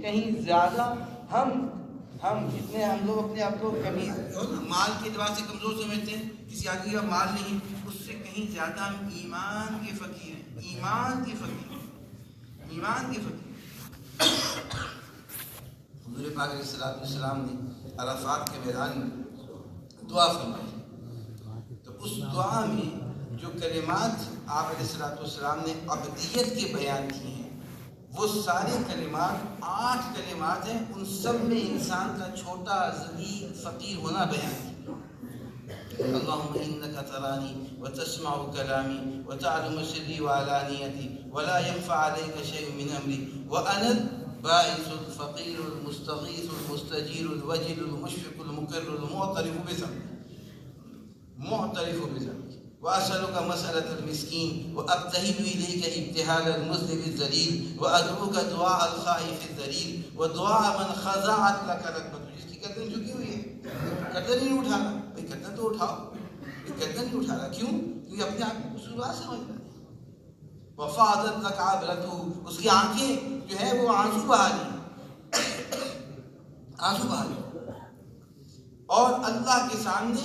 کہیں زیادہ ہم جتنے ہم لوگ اپنے آپ کو کمی مال کے اعتبار سے کمزور سمجھتے ہیں، کسی آدمی کا مال نہیں، اس سے کہیں زیادہ ہم ایمان کے فقیر ہیں، ایمان کے فقیر ہیں، ایمان کے فقیر۔ حضور پاک علیہ السلام نے عرفات کے میدان میں دعا فرمائی، تو اس دعا میں جو کلمات آپ علیہ السلام نے عبدیت کے بیان کیے ہیں، وہ سارے کلمات 8 کلمات ہیں، ان سب میں انسان کا چھوٹا ذلیل فقیر ہونا بیان کیا۔ اللہم انک ترانی وتسمع کلامی وتعلم سری وعلانیتی ولا يخفى عليك شيء من امری وانا البائس الفقیر المستغیث المستجیر الوجل المشفق المقر المعترف بذنبی وأسألك مسألة المسكين وأبتهل إليك ابتهال المذنب الذليل وأدعوك دعاء الخائف الذليل ودعاء من خضعت لك ركبته، جس کی گردن جھکی ہوئی ہے، گردن نہیں اٹھا رہا، بھائی گردن تو اٹھاؤ، گردن نہیں اٹھا رہا، کیوں؟ کیونکہ اپنے آپ کو قصوروار سمجھ رہا ہے۔ وفاضت لك عبرته، اس کی آنکھیں جو ہے وہ آنسو بہا رہی، آنسو بہا رہی، اور اللہ کے سامنے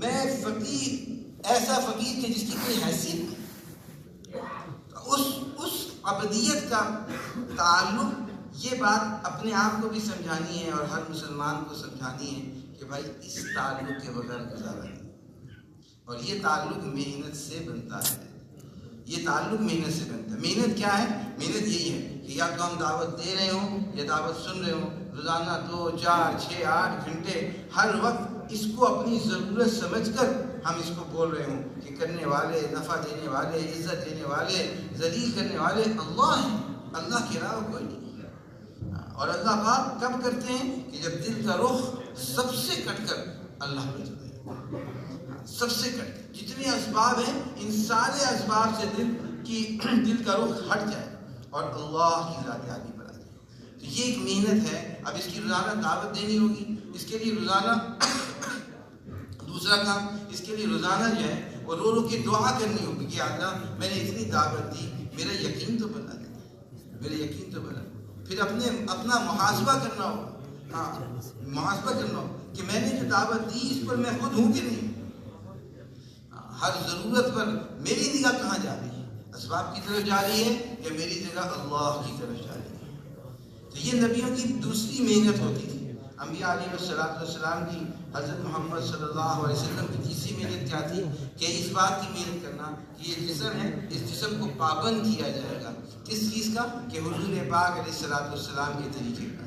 میں فقیر، ایسا فقیر کہ جس کی کوئی حیثیت نہیں، اس عبدیت کا تعلق، یہ بات اپنے آپ کو بھی سمجھانی ہے اور ہر مسلمان کو سمجھانی ہے کہ بھائی اس تعلق کے بغیر گزارا نہیں، اور یہ تعلق محنت سے بنتا ہے، یہ تعلق محنت سے بنتا ہے۔ محنت کیا ہے؟ محنت یہی ہے کہ یا تو ہم دعوت دے رہے ہوں یا دعوت سن رہے ہوں، روزانہ 2 4 6 8 گھنٹے ہر وقت اس کو اپنی ضرورت سمجھ کر ہم اس کو بول رہے ہوں کہ کرنے والے، نفع دینے والے، عزت دینے والے، ذلیل کرنے والے اللہ ہیں، اللہ کے علاوہ کوئی نہیں ہے۔ اور اللہ پاک کب کرتے ہیں؟ کہ جب دل کا رخ سب سے کٹ کر اللہ پہ چلے، سب سے کٹ کر جتنے اسباب ہیں ان سارے اسباب سے دل کا رخ ہٹ جائے اور اللہ کی ذات عالی پر آ جائے۔ تو یہ ایک محنت ہے۔ اب اس کی روزانہ دعوت دینی ہوگی، اس کے لیے روزانہ دوسرا کام، اس کے لیے روزانہ جو ہے وہ رو کے دعا کرنی ہوگی کہ اللہ میں نے اتنی دعوت دی، میرا یقین تو بنا دے، میرا یقین تو بنا۔ پھر اپنا محاسبہ کرنا ہوگا، ہاں محاسبہ کرنا ہوگا کہ میں نے جو دعوت دی اس پر میں خود ہوں کہ نہیں، ہر ضرورت پر میری نگاہ کہاں جا رہی ہے، اسباب کی طرف جا رہی ہے یا میری جگہ اللہ کی طرف جا رہی ہے۔ تو یہ نبیوں کی دوسری محنت ہوتی تھی۔ انبیاء علیہ السلام کی، حضرت محمد صلی اللہ علیہ وسلم کی تیسری محنت کیا تھی؟ کہ اس بات کی محنت کرنا کہ یہ جسم ہے، اس جسم کو پابند کیا جائے گا، کس چیز کا؟ کہ حضور پاک علیہ السلام کے طریقے کا،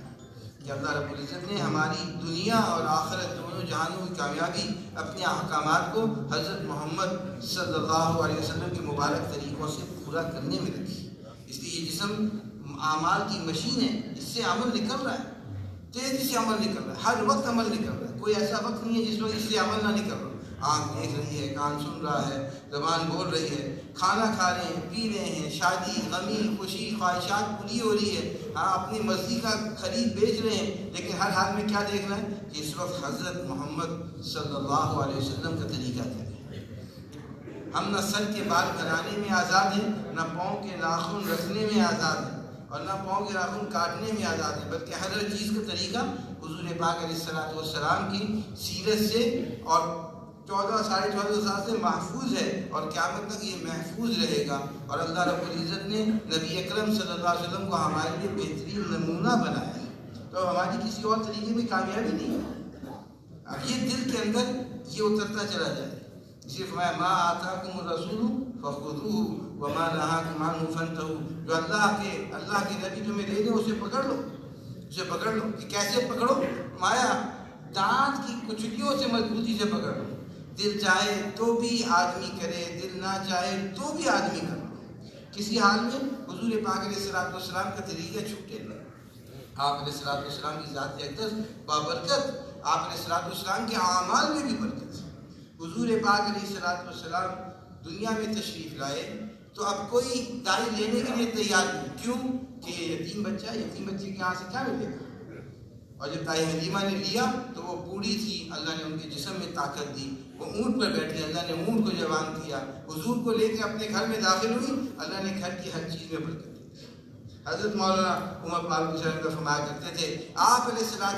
کہ اللہ رب العزت نے ہماری دنیا اور آخرت دونوں جہانوں کی کامیابی اپنے احکامات کو حضرت محمد صلی اللہ علیہ وسلم کے مبارک طریقوں سے پورا کرنے میں رکھی۔ اس لیے یہ جسم اعمال کی مشین ہے، اس سے عمل نکل رہا ہے، تیزی سے عمل نکل رہا ہے، ہر وقت عمل نکل رہا ہے، کوئی ایسا وقت نہیں ہے جس وقت اس سے عمل نہ نکل رہا۔ آنکھ دیکھ رہی ہے، کان سن رہا ہے، زبان بول رہی ہے، کھانا کھا رہے ہیں، پی رہے ہیں، شادی، غمی، خوشی، خواہشات پوری ہو رہی ہے، ہاں اپنی مرضی کا خرید بیچ رہے ہیں، لیکن ہر حال میں کیا دیکھ رہے ہیں کہ اس وقت حضرت محمد صلی اللہ علیہ وسلم کا طریقہ کیا ہے۔ ہم نہ سر کے بال کرانے میں آزاد ہیں، نہ پاؤں کے ناخن رکھنے میں آزاد ہیں، اور نہ پاؤں کے ناخن کاٹنے میں آزاد ہیں، بلکہ ہر چیز کا طریقہ حضور پاک علیہ السلام کی سیرت سے اور 14 ساڑھے 14 سال سے محفوظ ہے، اور قیامت تک یہ محفوظ رہے گا۔ اور اللہ رب العزت نے نبی اکرم صلی اللہ علیہ وسلم کو ہمارے لیے بہترین نمونہ بنایا ہے، تو ہماری کسی اور طریقے میں کامیابی نہیں ہے۔ اب یہ دل کے اندر یہ اترتا چلا جائے، اسی فرمایا ما آتاکم الرسول فخذوہ وما نہاکم عنہ فانتہوا، جو اللہ کے نبی تمہیں دے دیں اسے پکڑ لو، اسے پکڑ لو۔ کہ کیسے پکڑو؟ مایا دانت کی کچلیوں سے مضبوطی سے پکڑ لو، دل چاہے تو بھی آدمی کرے، دل نہ چاہے تو بھی آدمی کر لو، کسی حال میں حضور پاک علیہ السلام کا طریقہ چھوٹے نہیں۔ آپ علیہ السلام کی ذات اقدس بابرکت، آپ علیہ السلام کے اعمال میں بھی برکت ہے۔ حضور پاک علیہ السلام دنیا میں تشریف لائے تو اب کوئی دائی لینے کے لیے تیار نہیں، کیوں؟ کہ یہ یتیم بچہ ہے، یتیم بچے کے یہاں سے کیا ملے گا؟ اور جب دائی حلیمہ نے لیا تو وہ بوڑھی تھی، اللہ نے ان کے جسم میں طاقت دی، وہ اونٹ پر بیٹھے، اللہ نے اونٹ کو جوان کیا، حضور کو لے کے اپنے گھر میں داخل ہوئی، اللہ نے گھر کی ہر چیز میں برکت دی۔ حضرت مولانا عمر فاروق صاحب کا فرمایا کرتے تھے آپ علیہ السلام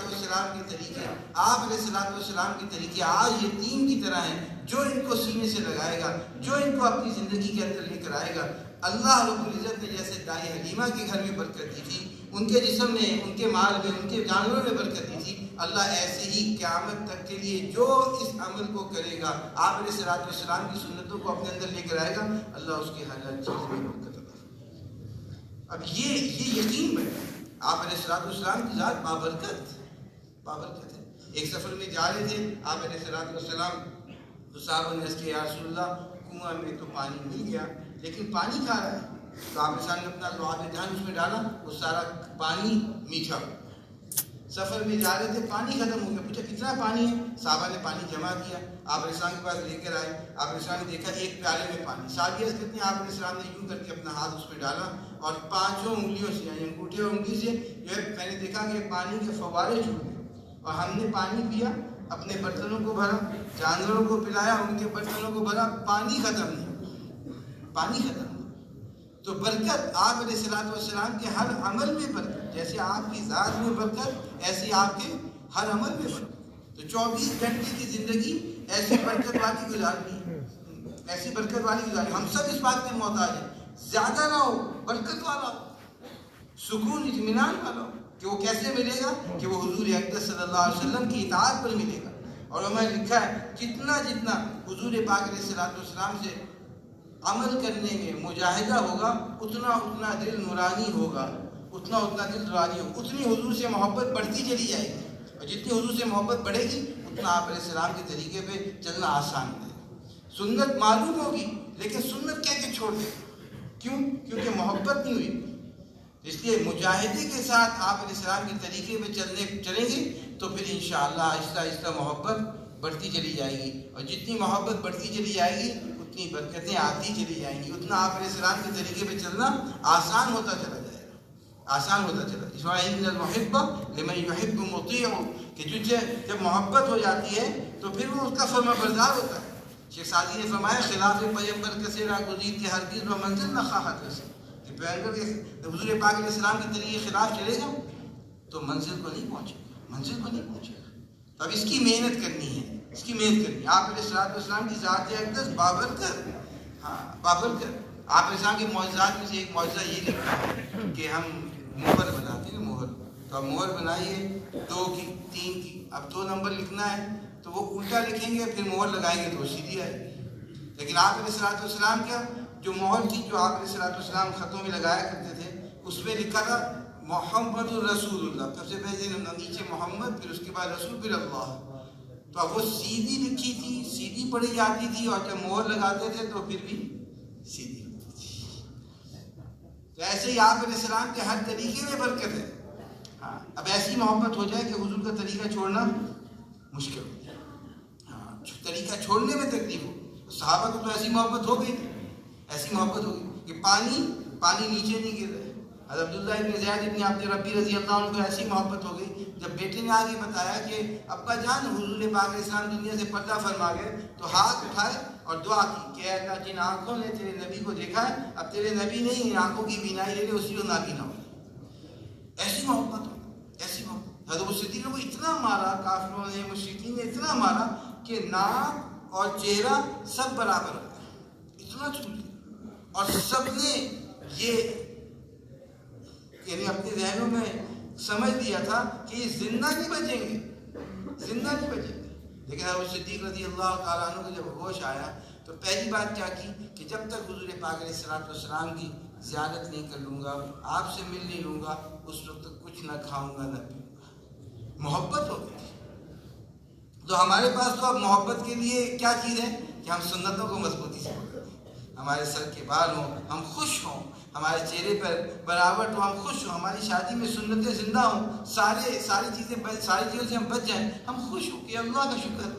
کے طریقے، آپ علیہ السلام کے طریقے آج یتیم کی طرح ہیں، جو ان کو سینے سے لگائے گا، جو ان کو اپنی زندگی کے اندر لے کر آئے گا، اللہ رب العزت نے جیسے دائی حلیمہ کے گھر میں برکت دی تھی، ان کے جسم میں، ان کے مال میں، ان کے جانوروں میں برکت دی تھی، اللہ ایسے ہی قیامت تک کے لیے جو اس عمل کو کرے گا، آپ علیہ السلام کی سنتوں کو اپنے اندر لے کر آئے گا، اللہ اس کی ہر چیز میں برکت عطا فرمائے گا۔ اب یہ یقین میں آپ علیہ السلام کی ذات بابرکت ہے۔ ایک سفر میں جا رہے تھے آپ علیہ السلام، تو صاحب نے اس کے یا رسول اللہ کنواں میں تو پانی مل گیا لیکن پانی کھا رہا ہے، تو آپ نے اپنا لعاب دہن اس میں ڈالا، وہ سارا پانی میٹھا ہو۔ سفر میں جا رہے تھے، پانی ختم ہو گیا، پوچھا کتنا پانی ہے؟ صحابہ نے پانی جمع کیا، آپ علیہ السلام کے پاس لے کر آئے، آپ علیہ السلام نے دیکھا ایک پیالے میں پانی، صحابی عرض کرتے ہیں آپ علیہ السلام نے یوں کر کے اپنا ہاتھ اس میں ڈالا اور پانچوں انگلیوں سے، یعنی انگوٹھے اور انگلی سے جو ہے میں نے دیکھا کہ پانی کے فوارے چھوٹ گئے، اور ہم نے پانی پیا، اپنے برتنوں کو بھرا، جانوروں کو پلایا، ان کے برتنوں کو بھرا، پانی ختم نہیں، پانی ختم نہیں۔ تو برکت آپ علیہ السلام کے ہر عمل میں برکت، جیسے آپ کی ذات میں برکت ایسی آپ کے ہر عمل میں برکت۔ تو 24 گھنٹے کی زندگی ایسی برکت والی گزارنی ہے، ایسی برکت والی گزارنی۔ ہم سب اس بات میں محتاج ہیں، زیادہ نہ ہو، برکت والا ہو، سکون اطمینان والا ہو۔ کہ وہ کیسے ملے گا؟ کہ وہ حضور اقدس صلی اللہ علیہ وسلم کی اطاعت پر ملے گا۔ اور میں لکھا ہے جتنا حضور پاک علیہ السلام سے عمل کرنے میں مجاہدہ ہوگا، اتنا دل نورانی ہوگا، اتنا دل نورانی ہوگا، اتنی حضور سے محبت بڑھتی چلی جائے گی، اور جتنی حضور سے محبت بڑھے گی اتنا آپ علیہ السلام کے طریقے پہ چلنا آسان ہے۔ سنت معلوم ہوگی لیکن سنت کہہ کے چھوڑ دیں، کیونکہ محبت نہیں ہوئی۔ اس لیے مجاہدے کے ساتھ آپ علیہ السلام کے طریقے پہ چلیں گے تو پھر انشاءاللہ آہستہ آہستہ محبت بڑھتی چلی جائے گی، اور جتنی محبت بڑھتی چلی جائے گی اتنی برکتیں آتی چلی جائیں گی، اتنا آپ علیہ السلام کے طریقے پہ چلنا آسان ہوتا چلا جائے گا، آسان ہوتا چلا۔ اس وقت ان المحب لمن يحب مطیع، کہ جب محبت ہو جاتی ہے تو پھر وہ اس کا فرما بردار ہوتا ہے۔ شیخ سعدی نے فرمایا خلاف پیغمبر کثیرہ گزید کے ہرگز و منزل نہ خواہد رسید، کہ پیغمبر کے حضور پاک علیہ السلام کے طریقے کے خلاف چلے گا تو منزل کو نہیں پہنچے گا، منزل کو نہیں پہنچے گا۔ اب اس کی محنت کرنی ہے، اس کی محنت کرنی ہے۔ آپ علیہ السلام کی ذات اقدس بابرکت، بابرکت۔ آپ علیہ السلام کے معجزات میں سے ایک معجزہ یہ لکھا ہے کہ ہم مہر بناتے ہیں، مہر، تو اب مہر بنائیے 2 کی 3 کی، اب 2 نمبر لکھنا ہے تو وہ الٹا لکھیں گے، پھر مہر لگائیں گے تو سیدھی آئے گی۔ لیکن آپ علیہ السلام کیا جو مہر تھی، جو آپ علیہ السلام خطوں میں لگایا کرتے تھے، اس میں لکھا تھا محمد الرسول اللہ، سب سے پہلے نیچے محمد، پھر اس کے بعد رسول، پھر اللہ۔ تو اب وہ سیدھی لکھی تھی، سیدھی پڑھی جاتی تھی، اور جب مہر لگاتے تھے تو پھر بھی سیدھی ہوتی تھی۔ تو ایسے ہی آپ علیہ السلام کے ہر طریقے میں برکت ہے۔ ہاں، اب ایسی محبت ہو جائے کہ حضور کا طریقہ چھوڑنا مشکل ہو جائے، ہاں، طریقہ چھوڑنے میں تکلیف ہو۔ صحابہ کو تو ایسی محبت ہو گئی تھی، ایسی محبت ہو گئی کہ پانی نیچے نہیں گر رہا ہے۔ حضرت عبداللہ ابن زید ابن عبد ربی رضی اللہ عنہ کو ایسی محبت ہو گئی، جب بیٹے نے آگے بتایا کہ ابا جان حضور پاک علیہ السلام دنیا سے پردہ فرما گئے، تو ہاتھ اٹھائے اور دعا کی کہ اے اللہ جن آنکھوں نے تیرے نبی کو دیکھا ہے، اب تیرے نبی نہیں ان آنکھوں کی بینائی لے لے، اسی کو نابینا ہو۔ ایسی محبت ہو، ایسی محبت۔ حضرت صدیق کو اتنا مارا، کافروں نے، مشرکین نے اتنا مارا کہ ناک اور چہرہ سب برابر ہو گیا، اتنا چھوٹ گیا، اور سب نے یہ یعنی اپنے ذہنوں میں سمجھ لیا تھا کہ یہ زندہ نہیں بچیں گے، زندہ نہیں بچیں گے۔ لیکن ابو صدیق رضی اللہ تعالیٰ عنہ کو جب ہوش آیا تو پہلی بات کیا کی کہ جب تک حضور پاک علیہ السلام کی زیارت نہیں کر لوں گا، آپ سے مل نہیں لوں گا، اس وقت تک کچھ نہ کھاؤں گا نہ پیوں گا۔ محبت ہو گئی تھی۔ تو ہمارے پاس تو اب محبت کے لیے کیا چیز ہے کہ ہم سنتوں کو مضبوطی سے پکڑیں، ہمارے سر کے بال ہوں، ہم خوش ہوں، ہمارے چہرے پر براوٹ ہو، ہم خوش ہوں، ہماری شادی میں سنتیں زندہ ہوں، ساری چیزوں سے ہم بچ جائیں، ہم خوش ہوں کہ اللہ کا شکر،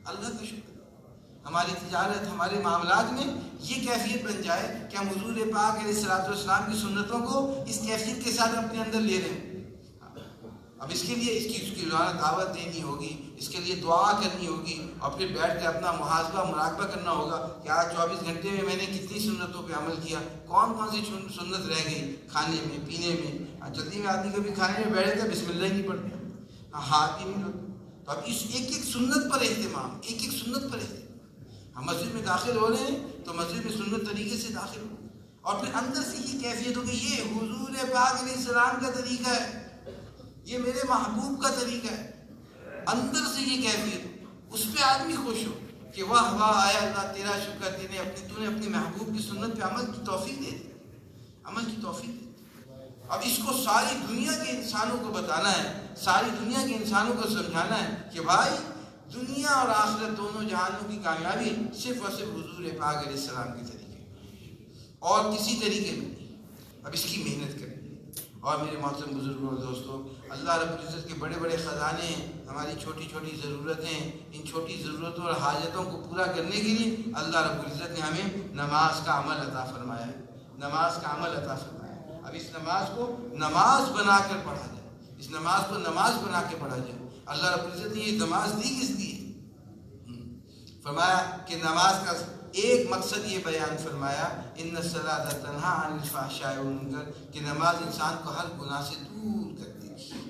اللہ کا شکر۔ ہماری تجارت، ہمارے معاملات میں یہ کیفیت بن جائے کہ ہم حضور پاک علیہ السلام کی سنتوں کو اس کیفیت کے ساتھ اپنے اندر لے رہے ہیں۔ اب اس کے لیے اس کی روزانہ دعوت دینی ہوگی، اس کے لیے دعا کرنی ہوگی، اور پھر بیٹھ کے اپنا محاسبہ مراقبہ کرنا ہوگا کہ آج 24 گھنٹے میں نے کتنی سنتوں پہ عمل کیا، کون کون سی سنت رہ گئی کھانے میں پینے میں۔ جلدی میں آدمی کبھی کھانے میں بیٹھے تھے بسم اللہ ہی نہیں پڑھتے، ہاتھ ہی نہیں دھوتے۔ تو اب اس ایک ایک سنت پر اہتمام، ایک ایک سنت پر اہتمام۔ ہم مسجد میں داخل ہو رہے ہیں تو مسجد میں سنت طریقے سے داخل ہو، اور پھر اندر سے یہ کیفیت ہو کہ یہ حضور پاک علیہ السلام کا طریقہ ہے، یہ میرے محبوب کا طریقہ ہے، اندر سے یہ کیفیت، اس پہ آدمی خوش ہو کہ واہ واہ آیا اللہ تیرا شکر، تو نے اپنے محبوب کی سنت پہ عمل کی توفیق دے دی، عمل کی توفیق دے دی۔ اب اس کو ساری دنیا کے انسانوں کو بتانا ہے، ساری دنیا کے انسانوں کو سمجھانا ہے کہ بھائی دنیا اور آخرت دونوں جہانوں کی کامیابی صرف اور صرف حضور پاک علیہ السلام کے طریقے میں اور کسی طریقے میں نہیں۔ اب اس کی محنت کریں۔ اور میرے محترم بزرگوں اور دوستوں، اللہ رب العزت کے بڑے بڑے خزانے ہیں، ہماری چھوٹی چھوٹی ضرورتیں، ان چھوٹی ضرورتوں اور حاجتوں کو پورا کرنے کے لیے اللہ رب العزت نے ہمیں نماز کا عمل عطا فرمایا ہے، نماز کا عمل عطا فرمایا ہے۔ اب اس نماز کو نماز بنا کر پڑھا جائے، اس نماز کو نماز بنا کے پڑھا جائے۔ اللہ رب العزت نے یہ نماز دی کس لیے؟ فرمایا کہ نماز کا ایک مقصد یہ بیان فرمایا، ان الصلاۃ تنہی عن الفحشاء والمنکر، کہ نماز انسان کو ہر گناہ سے دور کر دے گی،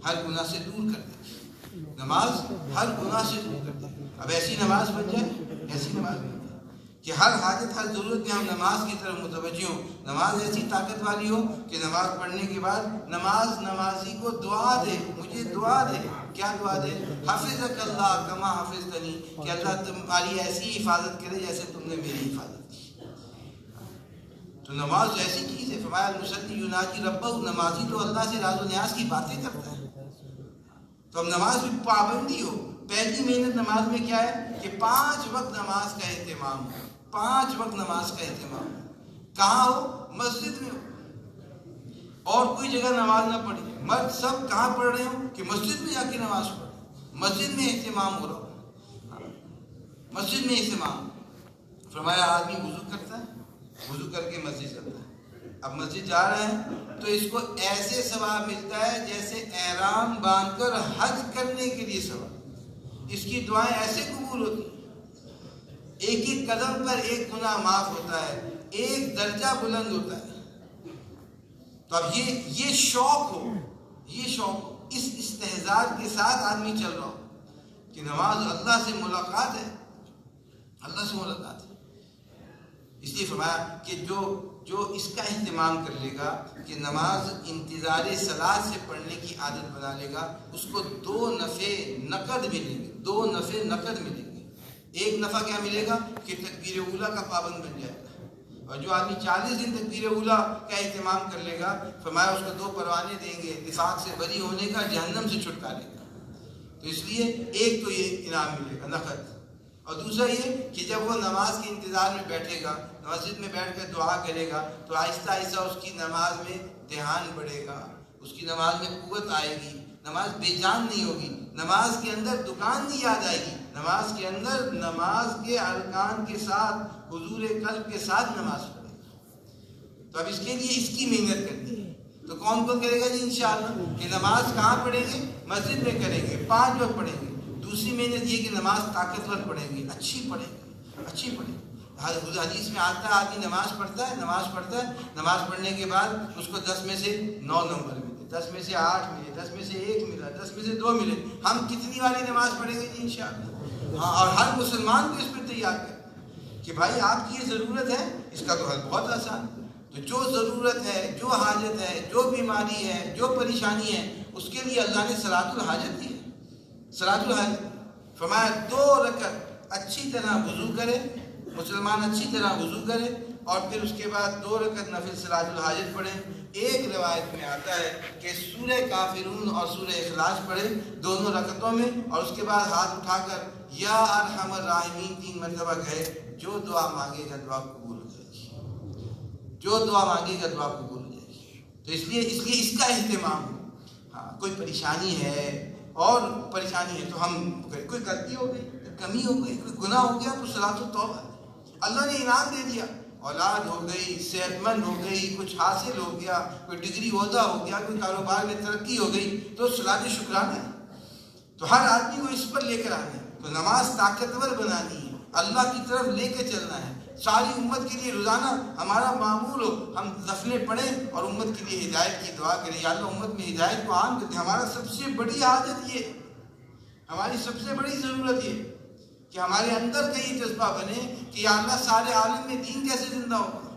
ہر گناہ سے دور کر دے گی، نماز ہر گناہ سے دور کر دے گی۔ اب ایسی نماز بن جائے، ایسی نماز بن جائے کہ ہر حاجت ہر ضرورت میں ہم نماز کی طرف متوجہ ہوں، نماز ایسی طاقت والی ہو کہ نماز پڑھنے کے بعد نمازی کو دعا دے، مجھے دعا دے، کیا دعا دے؟ حفظک اللہ کما حفظتنی، کہ اللہ تمہاری ایسی حفاظت کرے جیسے تم نے میری حفاظت کی۔ تو نماز ایسی چیز ہے، فرمایا المصلی یناجی ربہ، نمازی تو اللہ سے راز و نیاز کی باتیں کرتا ہے۔ تو اب نماز میں پابندی ہو، پہلی محنت نماز میں کیا ہے کہ 5 وقت نماز کا اہتمام ہو، 5 وقت نماز کا اہتمام ہو۔ کہاں ہو؟ مسجد میں ہو، اور کوئی جگہ نماز نہ پڑھی۔ مرد سب کہاں پڑھ رہے ہوں کہ مسجد میں جا کے نماز پڑھ، مسجد میں اہتمام ہو رہا ہو، مسجد میں اہتمام۔ فرمایا آدمی وضو کرتا ہے، وضو کر کے مسجد جاتا ہے، اب مسجد جا رہا ہے تو اس کو ایسے ثواب ملتا ہے جیسے احرام باندھ کر حج کرنے کے لیے ثواب، اس کی دعائیں ایسے قبول ہوتی ہیں، ایک ایک قدم پر ایک گناہ معاف ہوتا ہے، ایک درجہ بلند ہوتا ہے۔ تو اب یہ شوق ہو، یہ شوق ہو، اس استحضار کے ساتھ آدمی چل رہا ہو کہ نماز اللہ سے ملاقات ہے، اللہ سے ملاقات ہے۔ اس لیے فرمایا کہ جو اس کا اہتمام کر لے گا کہ نماز انتظار صلاۃ سے پڑھنے کی عادت بنا لے گا، اس کو 2 نفع نقد ملیں گے، 2 نفع نقد ملیں گے۔ ایک نفع کیا ملے گا کہ تکبیر اولیٰ کا پابند بن جائے گا، اور جو آدمی 40 دن تکبیر اولیٰ کا اہتمام کر لے گا، فرمایا اس کو 2 پروانے دیں گے، نفاق سے بری ہونے کا، جہنم سے چھٹکارے کا۔ تو اس لیے ایک تو یہ انعام ملے گا نقد، اور دوسرا یہ کہ جب وہ نماز کے انتظار میں بیٹھے گا، مسجد میں بیٹھ کر دعا کرے گا، تو آہستہ آہستہ اس کی نماز میں دھیان بڑھے گا، اس کی نماز میں قوت آئے گی، نماز بے جان نہیں ہوگی، نماز کے اندر دکان نہیں یاد آئے گی، نماز کے اندر نماز کے ارکان کے ساتھ حضور قلب کے ساتھ نماز پڑھے گا۔ تو اب اس کے لیے اس کی محنت کرنی ہے۔ تو کون کون کرے گا جی انشاءاللہ کہ نماز کہاں پڑھیں گے؟ مسجد میں کریں گے، 5 وقت پڑھیں گے۔ دوسری محنت یہ کہ نماز طاقتور پڑھیں گے، اچھی پڑھیں گے، اچھی پڑھیں گے۔ حدیث میں آتا ہے آدمی نماز پڑھتا ہے، نماز پڑھنے کے بعد اس کو 10 میں سے 9 نمبر ملے، 10 میں سے 8 ملے، 10 میں سے 1 ملا، 10 میں سے 2 ملے۔ ہم کتنی والی نماز پڑھیں گے جی انشاءاللہ؟ ہاں، اور ہر مسلمان کو اس پہ تیار کریں کہ بھائی آپ کی یہ ضرورت ہے، اس کا تو حل بہت آسان ہے۔ تو جو ضرورت ہے، جو حاجت ہے، جو بیماری ہے، جو پریشانی ہے، اس کے لیے اللہ نے صلاۃ الحاجت دی ہے، صلاۃ الحاجت۔ فرمایا 2 رکعت اچھی طرح وضو کرے، مسلمان اچھی طرح وضو کرے، اور پھر اس کے بعد 2 رکعت نفل صلاۃ الحاجت پڑھے۔ ایک روایت میں آتا ہے کہ سورہ کافرون اور سورہ اخلاص پڑھے دونوں رکعتوں میں، اور اس کے بعد ہاتھ اٹھا کر یا ارحم الراحمین 3 مرتبہ کہے۔ جو دعا مانگے گا دعا قبول ہو جائے گی، جو دعا مانگے گا دعا قبول ہو جائے گی۔ تو اس لیے اس کا اہتمام ہو۔ ہاں، کوئی پریشانی ہے اور پریشانی ہے تو ہم کوئی غلطی ہو گئی، کمی ہو گئی، کوئی گناہ ہو گیا تو صلاۃ التوبہ، اللہ نے انعام دے دیا اولاد ہو گئی، صحت مند ہو گئی، کچھ حاصل ہو گیا، کوئی ڈگری عہدہ ہو گیا، کوئی کاروبار میں ترقی ہو گئی، تو صلاۃ شکرانہ ہے. تو ہر آدمی کو اس پر لے کر آنا ہے. تو نماز طاقتور بنانی ہے، اللہ کی طرف لے کے چلنا ہے. ساری امت کے لیے روزانہ ہمارا معمول ہو ہم نفلیں پڑھیں اور امت کے لیے ہدایت کی دعا کریں. یا اللہ امت میں ہدایت کو عام کرتے. ہمارا سب سے بڑی حاجت یہ، ہماری سب سے بڑی ضرورت یہ کہ ہمارے اندر کا یہ جذبہ بنے کہ یا اللہ سارے عالم میں دین کیسے زندہ ہوگا.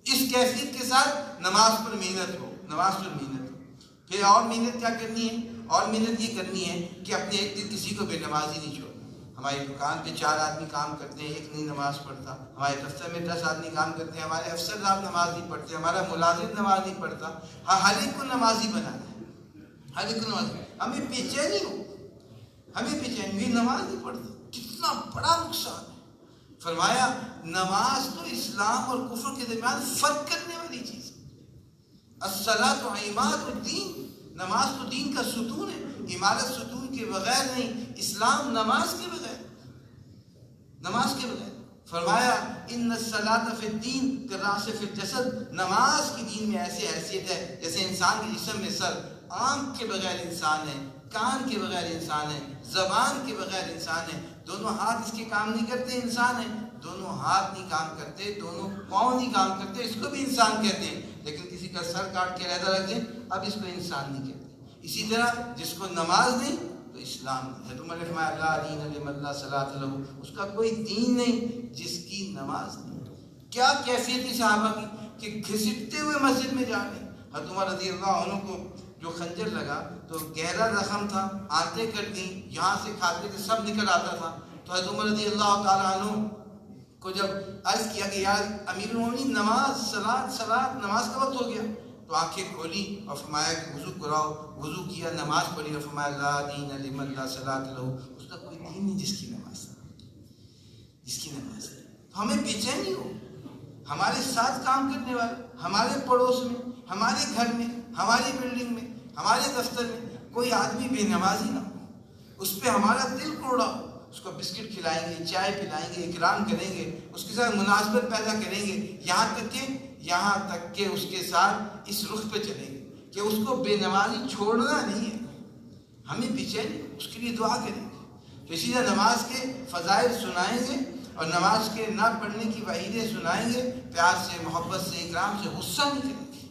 اس کیفیت کے ساتھ نماز پر محنت ہو، نماز پر محنت ہو. پھر اور محنت کیا کرنی ہے؟ اور محنت یہ کرنی ہے کہ اپنے ایک دن کسی کو بے نمازی نہیں چھوڑنا. ہماری دکان پہ 4 آدمی کام کرتے ہیں، ایک نہیں نماز پڑھتا. ہمارے دفتر میں 10 آدمی کام کرتے ہیں، ہمارے افسر صاحب نماز نہیں پڑھتے، ہمارا ملازم نماز نہیں پڑھتا. ہاں، ہر ایک کو نمازی بنانا ہے، ہر ایک کو نمازی. ہمیں بے چینی ہو، ہمیں بے چینی، نماز نہیں پڑھتا، کتنا بڑا نقصان ہے. فرمایا نماز تو اسلام اور کفر کے درمیان فرق کرنے والی چیز ہے. الصلاۃ عماد الدین، نماز تو دین کا ستون ہے. عمارت ستون کے بغیر نہیں، اسلام نماز کے بغیر، نماز کے بغیر. فرمایا ان الصلاۃ فی الدین کالراس فی الجسد، نماز کی دین میں ایسی حیثیت ہے جیسے انسان کے جسم میں سر. آنکھ کے بغیر انسان ہے، کان کے بغیر انسان ہے، زبان کے بغیر انسان ہے. دونوں ہاتھ اس کے کام نہیں کرتے، انسان ہے. دونوں ہاتھ نہیں کام کرتے، دونوں پاؤں نہیں کام کرتے، اس کو بھی انسان کہتے ہیں. لیکن کسی کا سر کاٹ کے علیحدہ رکھ دیں، اب اس کو انسان نہیں کہتے. اسی طرح جس کو نماز نہیں تو اسلام نہیں. تم نے فرمایا لا دین لمن لا صلاۃ لہ، اس کا کوئی دین نہیں جس کی نماز نہیں. کیا کیفیت تھی صحابہ کی کہ گھسٹتے ہوئے مسجد میں جا رہے. حضرت عمر رضی اللہ عنہ کو جو خنجر لگا تو گہرا زخم تھا، آنتیں کٹ گئیں، یہاں سے کھاتے تھے سب نکل آتا تھا. تو حضرت عمر رضی اللہ تعالیٰ عنہ کو جب عرض کیا کہ یار امیر المومنین نماز، صلاۃ، نماز کا وقت ہو گیا، تو آنکھیں کھولی اور فرمایا کہ وضو کراؤ. وضو کیا، نماز پڑھی اور فرمایا لا دین لمن لا صلاۃ لہ، اس کا کوئی دین نہیں جس کی نماز ہے، جس کی نماز ہے. تو ہمیں بے چینی ہو. ہمارے ساتھ کام کرنے والے، ہمارے پڑوس میں، ہمارے گھر میں، ہماری بلڈنگ میں، ہمارے دفتر میں کوئی آدمی بے نمازی نہ ہو، اس پہ ہمارا دل کوڑا ہو. اس کو بسکٹ کھلائیں گے، چائے پلائیں گے، اکرام کریں گے، اس کے ساتھ مناسبت پیدا کریں گے، یہاں تک کہ اس کے ساتھ اس رخ پہ چلیں گے کہ اس کو بے نمازی چھوڑنا نہیں ہے. ہمیں بے چینی، اس کے لیے دعا کریں گے. تو اسی طرح نماز کے فضائل سنائیں گے اور نماز کے نہ پڑھنے کی وعیدیں سنائیں گے. پیار سے، محبت سے، اکرام سے. غصہ نہیں کریں گے،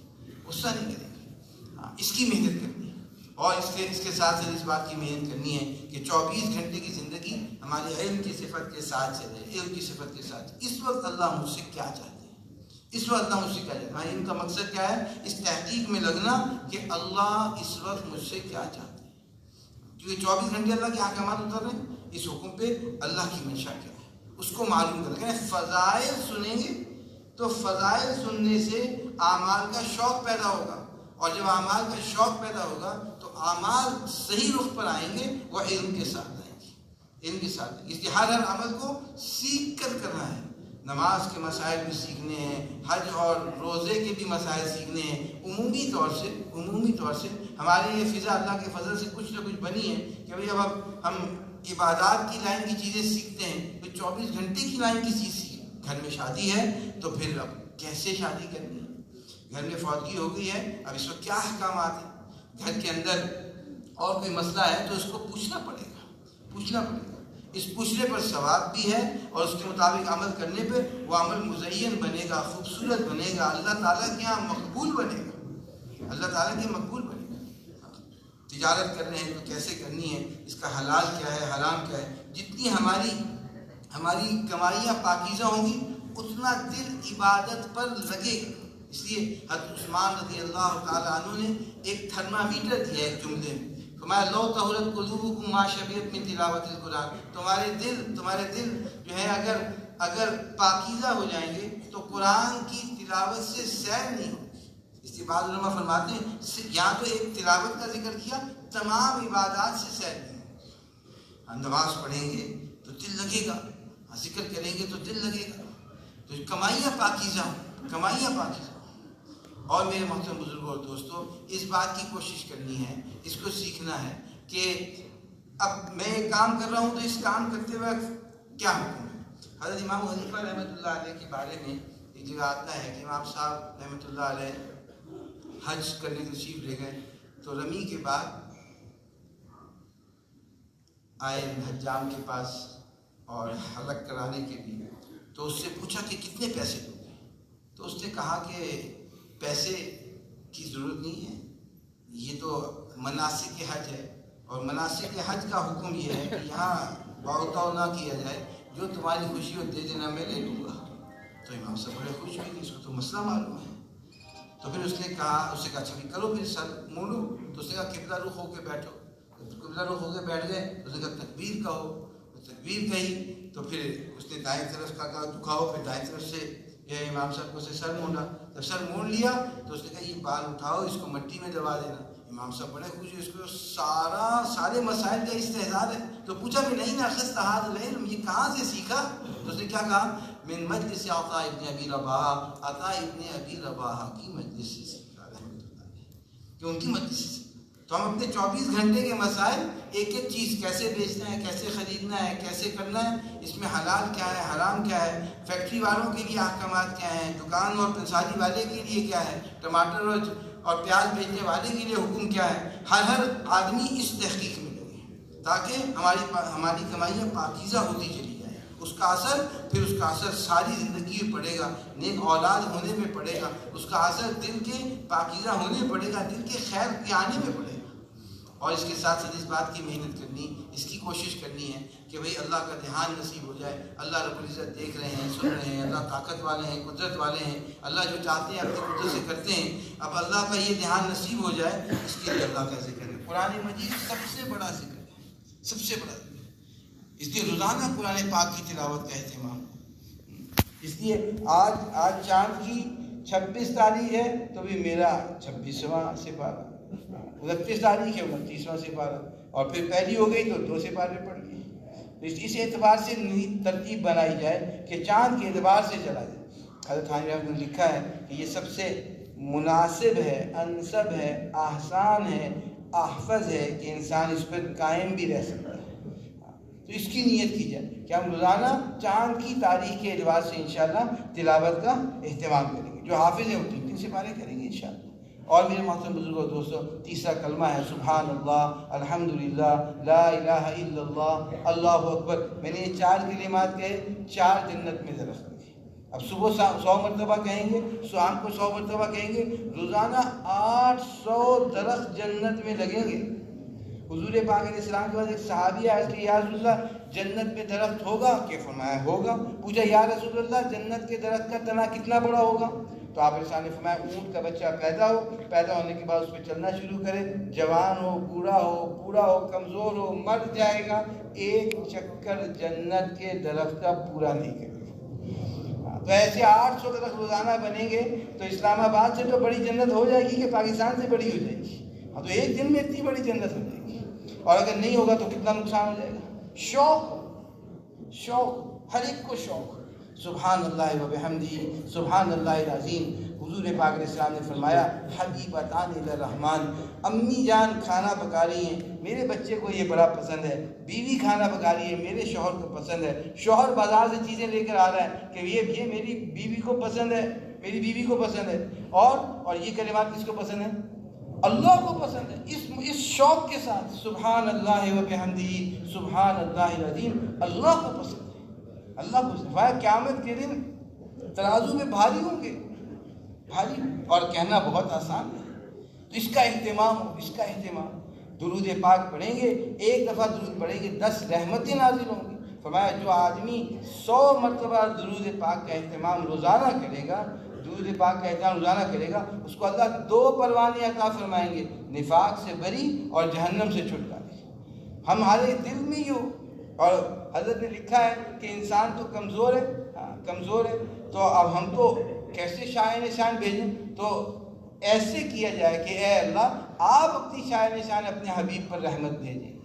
غصہ نہیں کریں گے. ہاں، اس کی محنت کرنی ہے. اور اس کے ساتھ اس بات کی محنت کرنی ہے کہ 24 گھنٹے کی زندگی ہماری علم کی صفت کے ساتھ چلے، علم کی صفت کے ساتھ. اس وقت اللہ مجھ سے کیا چاہتے ہیں، اس وقت اللہ مجھ سے کیا چاہتے ہیں. ہمارے علم کا مقصد کیا ہے؟ اس تحقیق میں لگنا کہ اللہ اس وقت مجھ سے کیا چاہتے ہیں. کیونکہ 24 گھنٹے اللہ کے احکامات اتر رہے ہیں، اس حکم پہ اللہ کی منشا کیا ہے اس کو معلوم کرنا. فضائل سنیں گے تو فضائل سننے سے اعمال کا شوق پیدا ہوگا، اور جب اعمال کا شوق پیدا ہوگا تو اعمال صحیح رخ پر آئیں گے، وہ علم کے ساتھ آئیں گے، علم کے ساتھ. اس لیے ہر عمل کو سیکھ کر کرنا ہے. نماز کے مسائل بھی سیکھنے ہیں، حج اور روزے کے بھی مسائل سیکھنے ہیں. عمومی طور سے ہمارے یہ فضا اللہ کے فضل سے کچھ نہ کچھ بنی ہے کہ بھئی اب ہم عبادات کی لائن کی چیزیں سیکھتے ہیں. پھر 24 گھنٹے کی لائن کی چیز سیکھیں. گھر میں شادی ہے تو پھر اب کیسے شادی کرنی ہے، گھر میں فوتگی ہو گئی ہے، اب اس وقت کیا احکامات ہیں. گھر کے اندر اور کوئی مسئلہ ہے تو اس کو پوچھنا پڑے گا. اس پوچھنے پر ثواب بھی ہے اور اس کے مطابق عمل کرنے پہ وہ عمل مزین بنے گا، خوبصورت بنے گا، اللہ تعالیٰ کے یہاں مقبول بنے گا، اللہ تعالیٰ کے مقبول بنے گا. تجارت کر رہے ہیں تو کیسے کرنی ہے، اس کا حلال کیا ہے، حرام کیا ہے. جتنی ہماری کمائیاں پاکیزہ ہوں گی اتنا دل عبادت پر لگے گا. اس لیے حضرت عثمان رضی اللہ تعالیٰ عنہ نے ایک تھرمامیٹر دیا ایک جملے میں. فرمایا لو طہرت قلوبکم ما شبعت من تلاوت القرآن. تمہارے دل جو ہے اگر پاکیزہ ہو جائیں گے تو قرآن کی تلاوت سے سیر نہیں ہوگی. اس لیے بعض علماء فرماتے ہیں یہاں تو ایک تلاوت کا ذکر کیا، تمام عبادات سے سیر نہیں ہوگی. ہم نماز پڑھیں گے تو دل لگے گا، ذکر کریں گے تو دل لگے گا. تو کمائیاں پاکیزہ ہوں. اور میرے محترم بزرگوں اور دوستوں، اس بات کی کوشش کرنی ہے، اس کو سیکھنا ہے کہ اب میں ایک کام کر رہا ہوں تو اس کام کرتے وقت کیا حکم ہے. حضرت امام حنیفہ رحمۃ اللہ علیہ کے بارے میں ایک جگہ آتا ہے کہ امام صاحب رحمۃ اللہ علیہ حج کرنے کے تشریف لے گئے، تو رمی کے بعد آئے حجام کے پاس اور حلق کرانے کے لیے، تو اس سے پوچھا کہ کتنے پیسے دو گے؟ تو اس نے کہا کہ پیسے کی ضرورت نہیں ہے، یہ تو مناسک حج ہے، اور مناسک حج کا حکم یہ ہے کہ یہاں باؤ نہ کیا جائے، جو تمہاری خوشی ہو دے دینا، میں لے لوں گا۔ تو امام صاحب بڑے خوش ہوئے کہ اس کو تو مسئلہ معلوم ہے۔ تو پھر اس نے کہا اچھا بھی کرو، پھر سر موڑو۔ تو اس نے کہا قبلہ رخ ہو کے بیٹھو۔ قبلہ رخ ہو کے بیٹھ گئے، اس نے کہا تکبیر کہو، تکبیر کہی، تو پھر اس نے دائیں طرف کا کہا دکھاؤ، پھر دائیں طرف سے یہ امام صاحب کو سے سر مونڈا، جب سر مونڈ لیا تو اس نے کہا یہ بال اٹھاؤ، اس کو مٹی میں دبا دینا۔ امام صاحب بڑے خوش ہوئے، اس کو سارے مسائل کا استحضار ہے۔ تو پوچھا کہ نہیں اخذت هذا العلم، یہ کہاں سے سیکھا؟ تو اس نے کیا کہا؟ من مجلس عطاء ابن ابی رباح، عطاء ابن ابی رباح کی مجلس سے سیکھا رحمۃ اللہ علیہ، کہ ان کی مجلس سے۔ تو ہم اپنے 24 گھنٹے کے مسائل، ایک ایک چیز کیسے بیچنا ہے، کیسے خریدنا ہے، کیسے کرنا ہے، اس میں حلال کیا ہے، حرام کیا ہے، فیکٹری والوں کے لیے احکامات کیا ہیں، دکان اور پنساری والے کے لیے کیا ہے، ٹماٹر اور پیاز بیچنے والے کے لیے حکم کیا ہے، ہر آدمی اس تحقیق میں لگے تاکہ ہماری کمائیاں پاکیزہ ہوتی چلی جائیں۔ اس کا اثر ساری زندگی میں پڑے گا، نیک اولاد ہونے میں پڑے گا، اس کا اثر دل کے پاکیزہ ہونے میں پڑے گا، دل کے خیر کے آنے میں پڑے گا۔ اور اس کے ساتھ ساتھ اس بات کی محنت کرنی، اس کی کوشش کرنی ہے کہ بھئی اللہ کا دھیان نصیب ہو جائے۔ اللہ رب العزت دیکھ رہے ہیں، سن رہے ہیں، اللہ طاقت والے ہیں، قدرت والے ہیں، اللہ جو چاہتے ہیں اپنی قدرت سے کرتے ہیں۔ اب اللہ کا یہ دھیان نصیب ہو جائے، اس کے لیے اللہ کا ذکر ہے۔ قرآن مجید سب سے بڑا ذکر ہے، سب سے بڑا ذکر ہے، اس لیے روزانہ قرآن پاک کی تلاوت کا اہتمام۔ اس لیے آج چاند کی 26 تاریخ ہے تو بھی میرا 26واں سپارہ، 29 تاریخ ہے 29واں سپارہ، اور پھر پہلی ہو گئی تو 2 سپارے پڑھ گئے۔ اس اعتبار سے ترتیب بنائی جائے کہ چاند کے اعتبار سے چلا جائے۔ حضرت تھانوی رحمۃ اللہ نے لکھا ہے کہ یہ سب سے مناسب ہے، انسب ہے، آسان ہے، احفظ ہے کہ انسان اس پر قائم بھی رہ سکتا ہے۔ تو اس کی نیت کی جائے کہ ہم روزانہ چاند کی تاریخ کے اعتبار سے انشاءاللہ تلاوت کا اہتمام کریں گے۔ جو حافظ ہیں وہ 3 سپارے کریں گے انشاءاللہ۔ اور میرے محترم بزرگوں دوستو، تیسرا کلمہ ہے سبحان اللہ، الحمدللہ، لا الہ الا اللہ، اللہ اکبر۔ میں نے یہ 4 کلمات کہے، 4 جنت میں درخت لگے۔ اب صبح 100 مرتبہ کہیں گے، شام کو 100 مرتبہ کہیں گے، روزانہ 800 درخت جنت میں لگیں گے۔ حضور پاک علیہ السلام کے بعد ایک صحابی آیا کہ یا رسول اللہ جنت میں درخت ہوگا؟ کہ فرمایا ہوگا۔ پوچھا یا رسول اللہ جنت کے درخت کا تنا کتنا بڑا ہوگا؟ تو آپ علیہ السلام نے فرمایا اونٹ کا بچہ پیدا ہونے کے بعد اس پہ چلنا شروع کرے، جوان ہو، بوڑھا ہو، کمزور ہو، مر جائے گا، ایک چکر جنت کے درخت کا پورا نہیں کرے گا۔ تو ایسے 800 درخت روزانہ بنیں گے تو اسلام آباد سے تو بڑی جنت ہو جائے گی کہ پاکستان سے بڑی ہو جائے گی۔ ہاں، تو ایک دن میں اتنی بڑی جنت ہو جائے گی، اور اگر نہیں ہوگا تو کتنا نقصان ہو جائے گا۔ شوق ہر ایک کو شوق، سبحان اللہ و بحمدہ، سبحان اللہ العظیم۔ حضور پاک علیہ السلام نے فرمایا حبیبتان الرحمن، امی جان کھانا پکا رہی ہیں، میرے بچے کو یہ بڑا پسند ہے، بیوی کھانا پکا رہی ہے، میرے شوہر کو پسند ہے، شوہر بازار سے چیزیں لے کر آ رہا ہے کہ یہ میری بیوی کو پسند ہے، میری بیوی کو پسند ہے، اور یہ کلمات کس کو پسند ہے؟ اللہ کو پسند ہے۔ اس شوق کے ساتھ سبحان اللہ و بحمدہ، سبحان اللہ العظیم، اللہ کو پسند ہے، اللہ کو پسند ہے۔ قیامت کے دن ترازو میں بھاری ہوں گے، بھاری، اور کہنا بہت آسان ہے۔ تو اس کا اہتمام ہو، اس کا اہتمام۔ درود پاک پڑھیں گے، ایک دفعہ درود پڑھیں گے 10 رحمتیں نازل ہوں گی۔ فرمایا جو آدمی 100 مرتبہ درود پاک کا اہتمام روزانہ کرے گا، درود پاک کا اہتمام روزانہ کرے گا، اس کو اللہ 2 پروانے عطا فرمائیں گے، نفاق سے بری اور جہنم سے چھٹکارے۔ ہمارے دل میں ہی ہو، اور حضرت نے لکھا ہے کہ انسان تو کمزور ہے، تو اب ہم تو کیسے شاہ نشان بھیجیں؟ تو ایسے کیا جائے کہ اے اللہ آپ اپنی شاہ نشان اپنے حبیب پر رحمت بھیجیں۔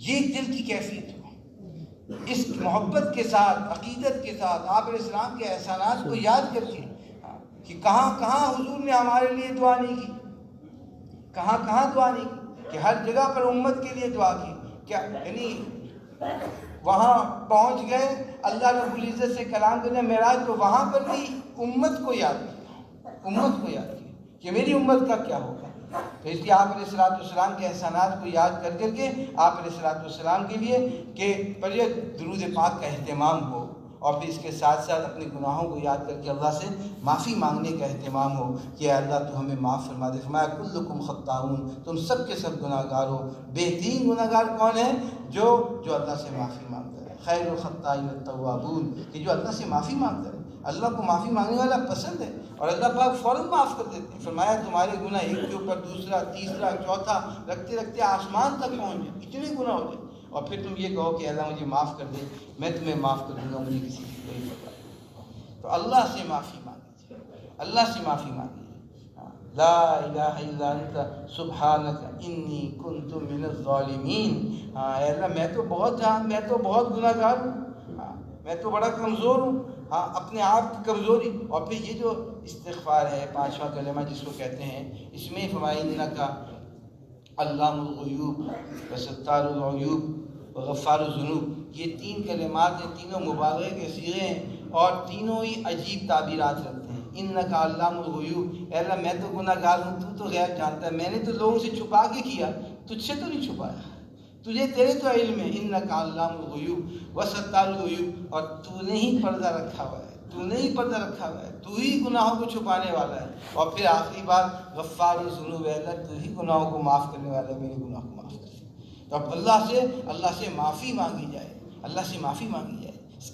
یہ دل کی کیفیت ہو، اس محبت کے ساتھ، عقیدت کے ساتھ آپ علیہ السلام کے احسانات کو یاد کر کے کہ کہاں حضور نے ہمارے لیے دعا نہیں کی، کہاں دعا نہیں کی، کہ ہر جگہ پر امت کے لیے دعا کی۔ کیا یعنی وہاں پہنچ گئے، اللہ رب العزت سے کلام کرنے معراج، تو وہاں پر بھی امت کو یاد کیا، امت کو یاد کیا کہ میری امت کا کیا ہوگا۔ تو اس لیے آپ علیہ الصلوۃ والسلام کے احسانات کو یاد کر کر کے آپ علیہ الصلوۃ والسلام کے لیے کہ پہلے درود پاک کا اہتمام ہو، اور پھر اس کے ساتھ ساتھ اپنے گناہوں کو یاد کر کے اللہ سے معافی مانگنے کا اہتمام ہو کہ اللہ تو ہمیں معاف فرما دے۔ فرمایا کلکم خطاؤن، تم سب کے سب گناہ گار ہو۔ بہترین گناہ گار کون ہے؟ جو اللہ سے معافی مانگتا ہے۔ خیر الخطائین التوابون، کہ جو اللہ سے معافی مانگتا ہے، اللہ کو معافی مانگنے والا پسند ہے، اور اللہ پاک فوراً معاف کر دیتے ہیں۔ فرمایا تمہارے گناہ ایک کے اوپر دوسرا تیسرا چوتھا رکھتے رکھتے آسمان تک پہنچ جائے، اتنے گناہ ہو جائے، اور پھر تم یہ کہو کہ اللہ مجھے معاف کر دے، میں تمہیں معاف کر دوں گا، مجھے کسی کی کوئی پتہ نہیں۔ تو اللہ سے معافی مانگیے، اللہ سے معافی مانگیے۔ لا الہ الا انت سبحانک انی کنت من الظالمین۔ اے اللہ میں تو بہت گناہ گار ہوں، میں تو بڑا کمزور ہوں، اپنے آپ کی کمزوری۔ اور پھر یہ جو استغفار ہے، پانچواں کلمہ جس کو کہتے ہیں، اس میں فرمایا انک علام الغیوب وستار العیوب وغفار الذنوب، یہ تین کلمات ہیں، تینوں مبالغے کے صیغے ہیں، اور تینوں ہی عجیب تعبیرات رکھتے ہیں۔ انک علام الغیوب، اے اللہ میں تو گناہ گار ہوں، تو غیب جانتا ہے، میں نے تو لوگوں سے چھپا کے کیا، تجھ سے تو نہیں چھپایا، تجھے تیرے تو علم ہے۔ انک علام الغیوب وستار العیوب، اور تو نے ہی پردہ رکھا ہوا ہے، تو نے ہی پردہ رکھا ہوا ہے، تو ہی گناہوں کو چھپانے والا ہے۔ اور پھر آخری بات غفار الذنوب، اللہ تو ہی گناہوں کو معاف کرنے والا ہے، میرے گناہ کو معاف کر۔ تو اب اللہ سے معافی مانگی جائے، اللہ سے معافی مانگی جائے، اس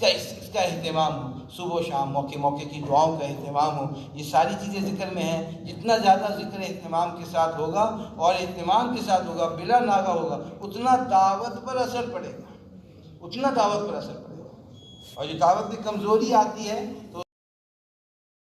کا اہتمام ہو، صبح و شام موقع کی دعاؤں کا اہتمام ہو۔ یہ ساری چیزیں ذکر میں ہیں، جتنا زیادہ ذکر اہتمام کے ساتھ ہوگا اور اہتمام کے ساتھ ہوگا، بلا ناغہ ہوگا، اتنا دعوت پر اثر پڑے گا، اتنا دعوت پر اثر پڑے گا۔ اور جو دعوت میں کمزوری آتی ہے تو